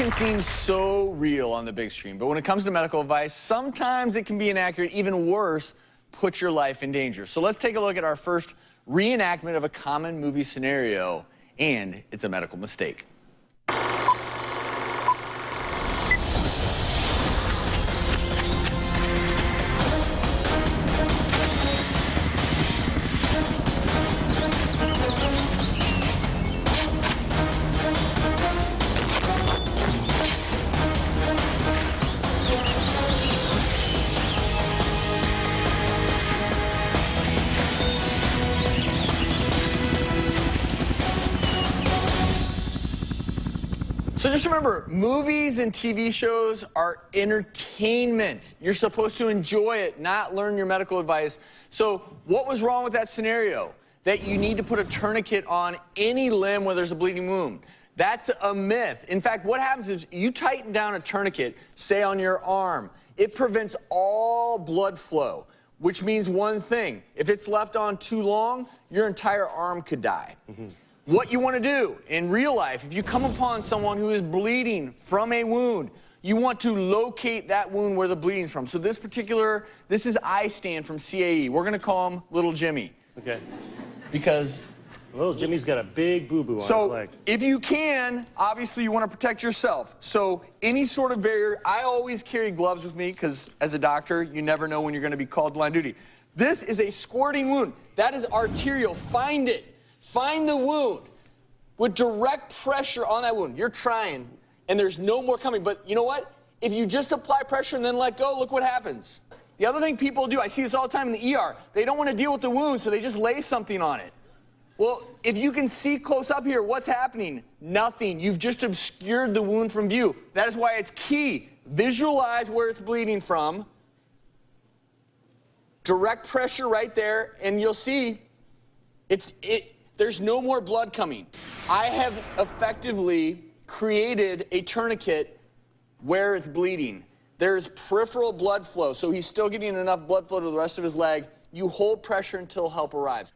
can seem so real on the big screen, but when it comes to medical advice, sometimes it can be inaccurate, even worse, put your life in danger. So let's take a look at our first reenactment of a common movie scenario, and it's a medical mistake. So just remember, movies and TV shows are entertainment. You're supposed to enjoy it, not learn your medical advice. So what was wrong with that scenario? That you need to put a tourniquet on any limb where there's a bleeding wound. That's a myth. In fact, what happens is you tighten down a tourniquet, say on your arm, it prevents all blood flow, which means one thing. If it's left on too long, your entire arm could die. What you want to do in real life, if you come upon someone who is bleeding from a wound, you want to locate that wound where the bleeding's from. So this is iStan from CAE. We're going to call him Little Jimmy. Okay. Because Little Jimmy's got a big boo-boo on his leg. So if you can, obviously you want to protect yourself. So any sort of barrier, I always carry gloves with me because as a doctor, you never know when you're going to be called to line duty. This is a squirting wound. That is arterial. Find it. Find the wound with direct pressure on that wound. You're trying, and there's no more coming. But you know what? If you just apply pressure and then let go, look what happens. The other thing people do, I see this all the time in the ER, they don't want to deal with the wound, so they just lay something on it. Well, if you can see close up here, what's happening? Nothing. You've just obscured the wound from view. That is why it's key. Visualize where it's bleeding from. Direct pressure right there, and you'll see there's no more blood coming. I have effectively created a tourniquet where it's bleeding. There's peripheral blood flow, so he's still getting enough blood flow to the rest of his leg. You hold pressure until help arrives.